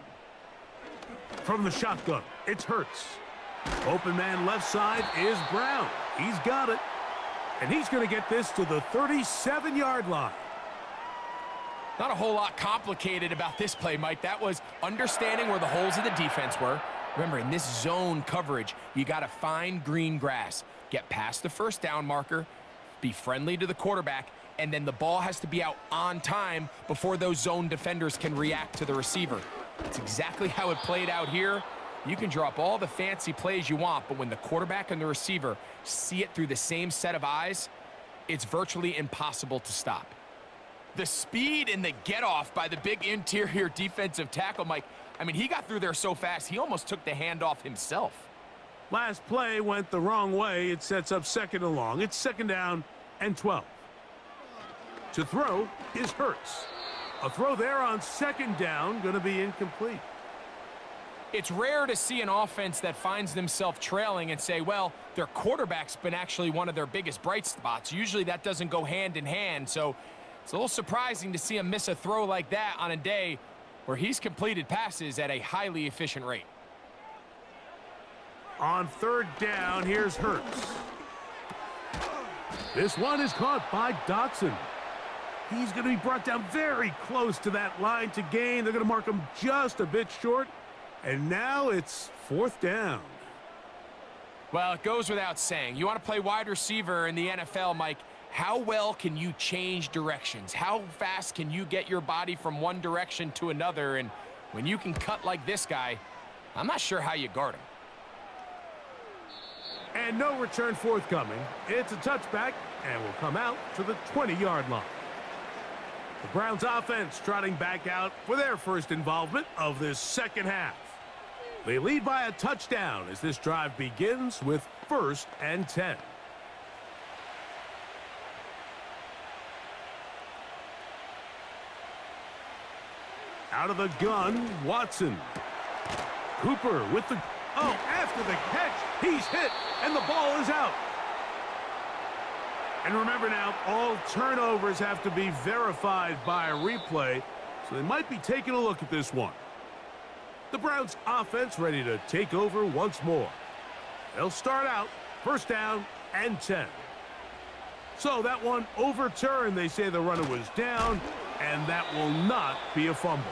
From the shotgun, it's Hurts. Open man left side is Brown. He's got it. And he's going to get this to the 37-yard line. Not a whole lot complicated about this play, Mike. That was understanding where the holes of the defense were. Remember, in this zone coverage, you got to find green grass, get past the first down marker, be friendly to the quarterback, and then the ball has to be out on time before those zone defenders can react to the receiver. That's exactly how it played out here. You can draw up all the fancy plays you want, but when the quarterback and the receiver see it through the same set of eyes, it's virtually impossible to stop. The speed and the get-off by the big interior defensive tackle, Mike, I mean, he got through there so fast, he almost took the handoff himself. Last play went the wrong way. It sets up 2nd and long. It's 2nd down and 12. To throw is Hurts. A throw there on 2nd down, going to be incomplete. It's rare to see an offense that finds themselves trailing and say, well, their quarterback's been actually one of their biggest bright spots. Usually that doesn't go hand in hand, so it's a little surprising to see him miss a throw like that on a day where he's completed passes at a highly efficient rate. On 3rd down, here's Hurts. This one is caught by Dotson. He's going to be brought down very close to that line to gain. They're going to mark him just a bit short. And now it's 4th down. Well, it goes without saying. You want to play wide receiver in the NFL, Mike. How well can you change directions? How fast can you get your body from one direction to another? And when you can cut like this guy, I'm not sure how you guard him. And no return forthcoming. It's a touchback and will come out to the 20-yard line. The Browns offense trotting back out for their first involvement of this second half. They lead by a touchdown as this drive begins with 1st and 10. Out of the gun, Watson. Cooper with the... Oh, after the catch, he's hit, and the ball is out. And remember now, all turnovers have to be verified by a replay, so they might be taking a look at this one. The Browns offense ready to take over once more. They'll start out 1st down and 10. So that one overturned. They say the runner was down, and that will not be a fumble.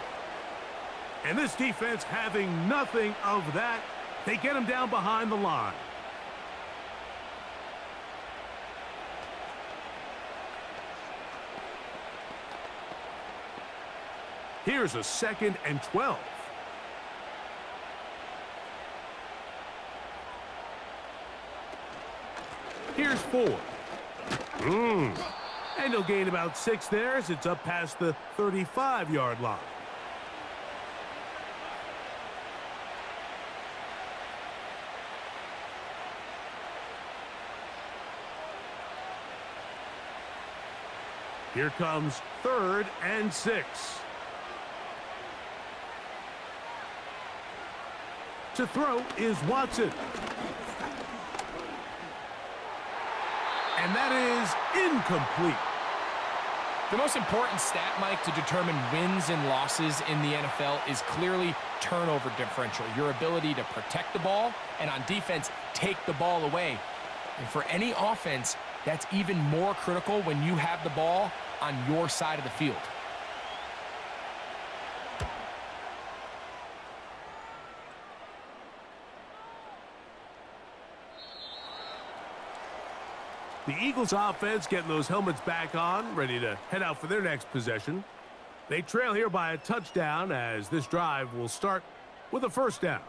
And this defense having nothing of that, they get him down behind the line. Here's a 2nd and 12. Here's 4. And he'll gain about 6 there as it's up past the 35-yard line. Here comes 3rd and 6. To throw is Watson. And that is incomplete. The most important stat, Mike, to determine wins and losses in the NFL is clearly turnover differential, your ability to protect the ball and on defense, take the ball away. And for any offense, that's even more critical when you have the ball on your side of the field. The Eagles offense getting those helmets back on, ready to head out for their next possession. They trail here by a touchdown as this drive will start with a 1st down.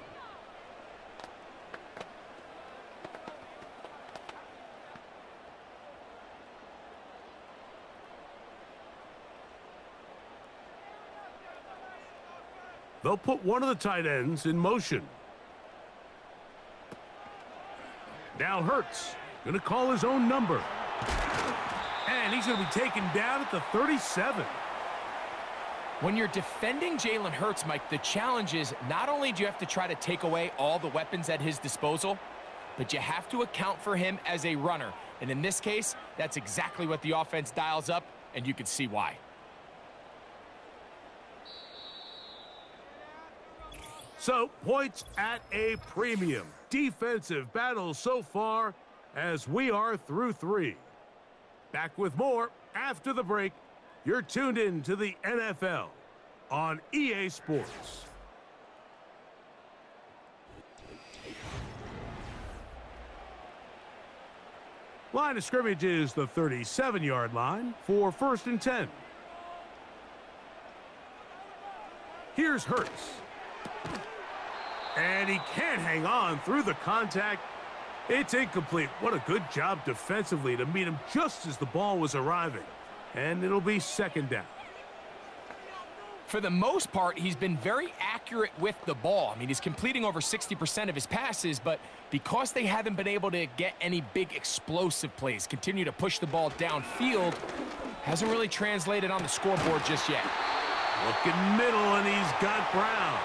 They'll put one of the tight ends in motion. Now Hurts. Going to call his own number. And he's going to be taken down at the 37. When you're defending Jalen Hurts, Mike, the challenge is not only do you have to try to take away all the weapons at his disposal, but you have to account for him as a runner. And in this case, that's exactly what the offense dials up, and you can see why. So, points at a premium. Defensive battle so far as we are through 3. Back with more after the break. You're tuned in to the NFL on EA Sports. Line of scrimmage is the 37-yard line for 1st and 10. Here's Hurts. And he can't hang on through the contact. It's incomplete. What a good job defensively to meet him just as the ball was arriving. And it'll be 2nd down. For the most part, he's been very accurate with the ball. I mean, he's completing over 60% of his passes, but because they haven't been able to get any big explosive plays, continue to push the ball downfield, hasn't really translated on the scoreboard just yet. Looking middle, and he's got Brown.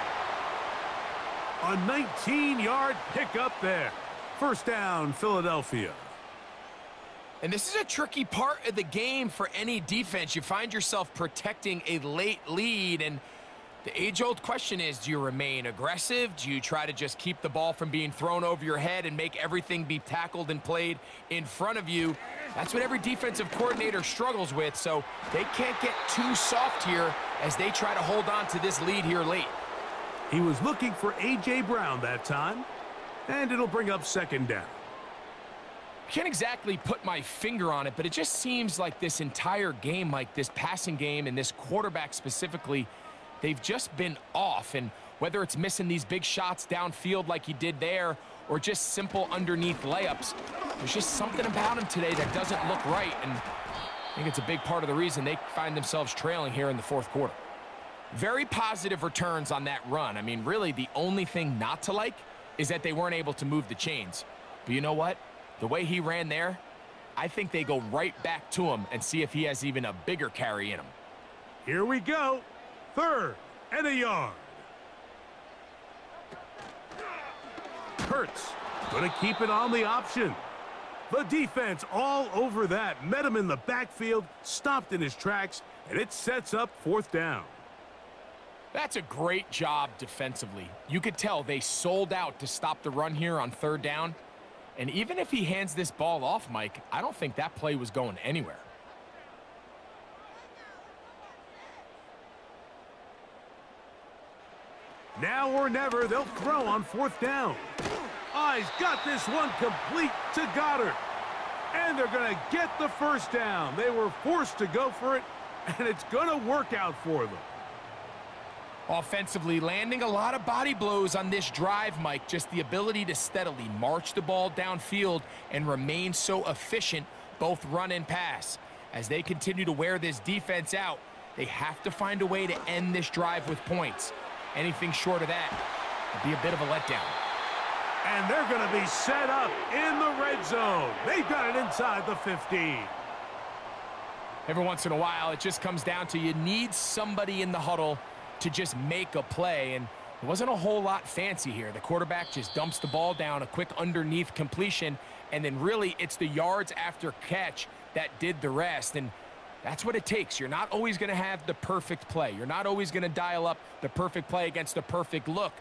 A 19-yard pickup there. 1st down, Philadelphia. And this is a tricky part of the game for any defense. You find yourself protecting a late lead, and the age-old question is, do you remain aggressive? Do you try to just keep the ball from being thrown over your head and make everything be tackled and played in front of you? That's what every defensive coordinator struggles with, so they can't get too soft here as they try to hold on to this lead here late. He was looking for A.J. Brown that time, and it'll bring up 2nd down. Can't exactly put my finger on it, but it just seems like this entire game, like this passing game and this quarterback specifically, they've just been off. And whether it's missing these big shots downfield like he did there or just simple underneath layups, there's just something about him today that doesn't look right. And I think it's a big part of the reason they find themselves trailing here in the 4th quarter. Very positive returns on that run. I mean, really, the only thing not to like is that they weren't able to move the chains. But you know what? The way he ran there, I think they go right back to him and see if he has even a bigger carry in him. Here we go. 3rd and a yard. Hurts going to keep it on the option. The defense all over that. Met him in the backfield, stopped in his tracks, and it sets up 4th down. That's a great job defensively. You could tell they sold out to stop the run here on 3rd down. And even if he hands this ball off, Mike, I don't think that play was going anywhere. Now or never, they'll throw on 4th down. Oh, he's got this one complete to Goddard. And they're going to get the 1st down. They were forced to go for it, and it's going to work out for them. Offensively, landing a lot of body blows on this drive, Mike. Just the ability to steadily march the ball downfield and remain so efficient, both run and pass. As they continue to wear this defense out, they have to find a way to end this drive with points. Anything short of that would be a bit of a letdown. And they're going to be set up in the red zone. They've got it inside the 15. Every once in a while, it just comes down to you need somebody in the huddle to just make a play, and it wasn't a whole lot fancy here. The quarterback just dumps the ball down, a quick underneath completion, and then really it's the yards after catch that did the rest, and that's what it takes. You're not always going to have the perfect play. You're not always going to dial up the perfect play against the perfect look.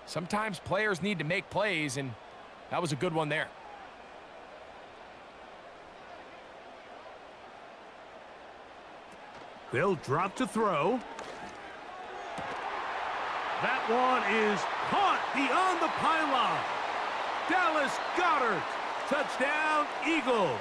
Sometimes players need to make plays, and that was a good one there. They'll drop to throw. That one is caught beyond the pylon. Dallas Goedert. Touchdown, Eagles.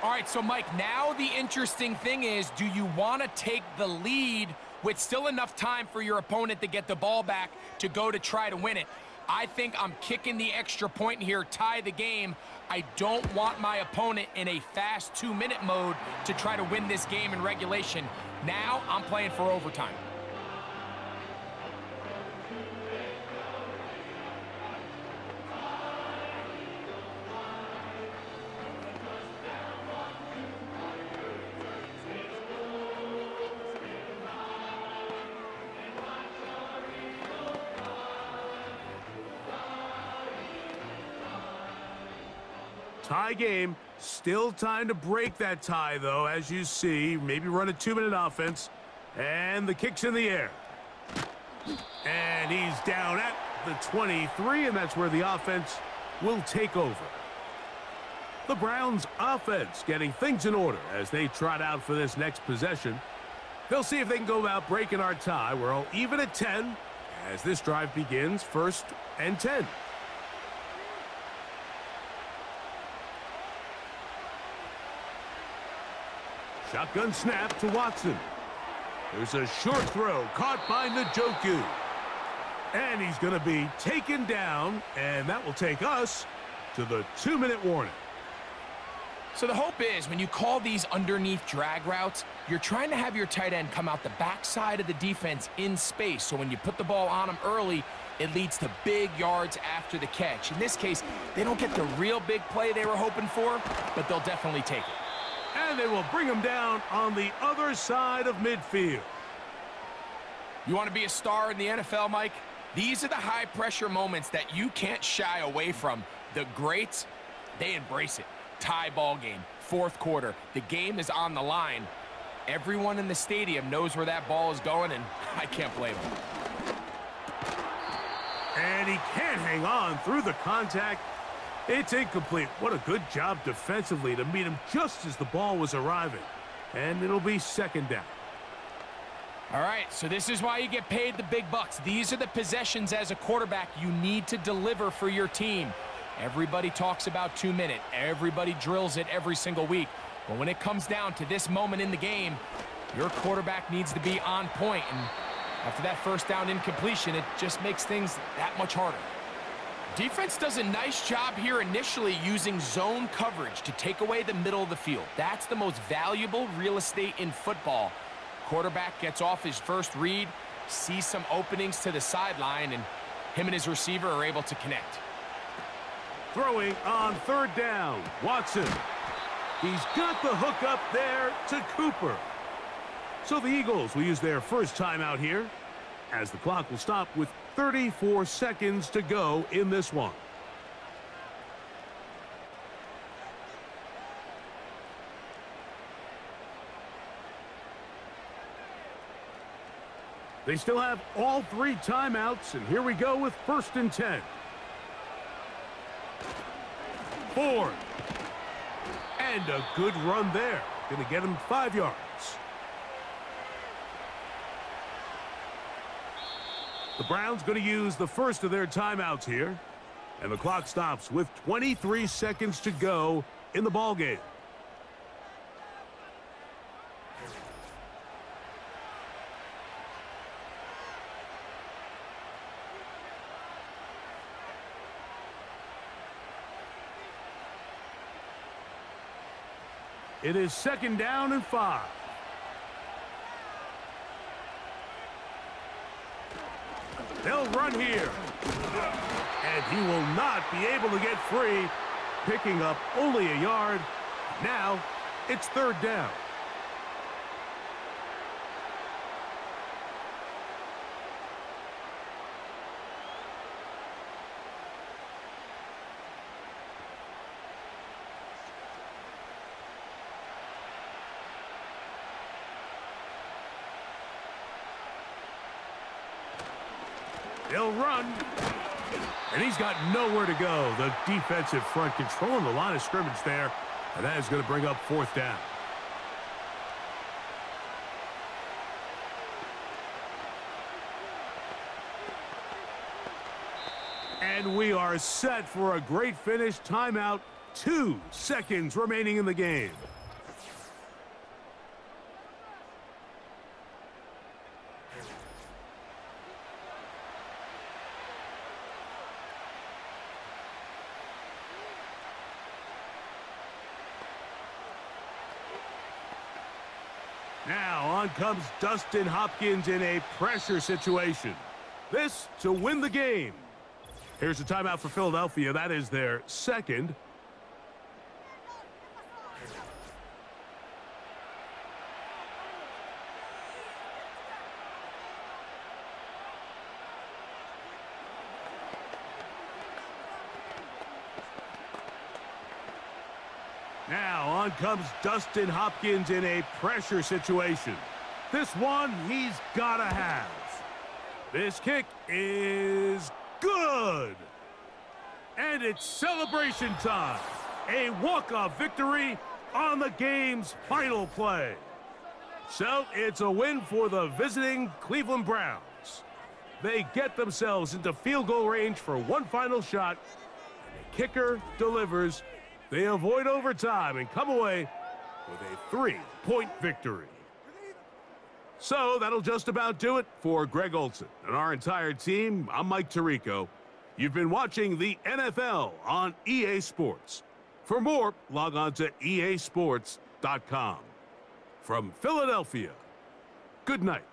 All right, so Mike, now the interesting thing is, do you want to take the lead with still enough time for your opponent to get the ball back to go to try to win it? I think I'm kicking the extra point here, tie the game. I don't want my opponent in a fast 2-minute mode to try to win this game in regulation. Now I'm playing for overtime. Tie game. Still time to break that tie, though, as you see. Maybe run a 2-minute offense. And the kick's in the air. And he's down at the 23, and that's where the offense will take over. The Browns offense getting things in order as they trot out for this next possession. They'll see if they can go about breaking our tie. We're all even at 10 as this drive begins, 1st and 10. Shotgun snap to Watson. There's a short throw caught by Njoku. And he's going to be taken down, and that will take us to the 2-minute warning. So the hope is when you call these underneath drag routes, you're trying to have your tight end come out the backside of the defense in space. So when you put the ball on him early, it leads to big yards after the catch. In this case, they don't get the real big play they were hoping for, but they'll definitely take it. And they will bring him down on the other side of midfield. You want to be a star in the NFL, Mike? These are the high-pressure moments that you can't shy away from. The greats, they embrace it. Tie ball game, 4th quarter. The game is on the line. Everyone in the stadium knows where that ball is going, and I can't blame them. And he can't hang on through the contact. It's incomplete. What a good job defensively to meet him just as the ball was arriving. And it'll be 2nd down. All right, so this is why you get paid the big bucks. These are the possessions as a quarterback you need to deliver for your team. Everybody talks about 2-minute. Everybody drills it every single week. But when it comes down to this moment in the game, your quarterback needs to be on point. And after that 1st down incompletion, it just makes things that much harder. Defense does a nice job here initially using zone coverage to take away the middle of the field. That's the most valuable real estate in football. Quarterback gets off his first read, sees some openings to the sideline, and him and his receiver are able to connect. Throwing on 3rd down, Watson. He's got the hook up there to Cooper. So the Eagles will use their first timeout here, as the clock will stop with 34 seconds to go in this one. They still have all 3 timeouts, and here we go with 1st and 10. 4. And a good run there. Going to get him 5 yards. The Browns going to use the first of their timeouts here. And the clock stops with 23 seconds to go in the ballgame. It is 2nd down and 5. They'll run here. And he will not be able to get free, picking up only a yard. Now, it's 3rd down. They'll run. And he's got nowhere to go. The defensive front controlling the line of scrimmage there. And that is going to bring up 4th down. And we are set for a great finish. Timeout. 2 seconds remaining in the game. Now on comes Dustin Hopkins in a pressure situation. This to win the game. Here's a timeout for Philadelphia. That is their 2nd. Now on comes Dustin Hopkins in a pressure situation. This one he's got to have. This kick is good. And it's celebration time. A walk-off victory on the game's final play. So it's a win for the visiting Cleveland Browns. They get themselves into field goal range for one final shot. And the kicker delivers. They avoid overtime and come away with a 3-point victory. So that'll just about do it for Greg Olson and our entire team. I'm Mike Tirico. You've been watching the NFL on EA Sports. For more, log on to easports.com. From Philadelphia, good night.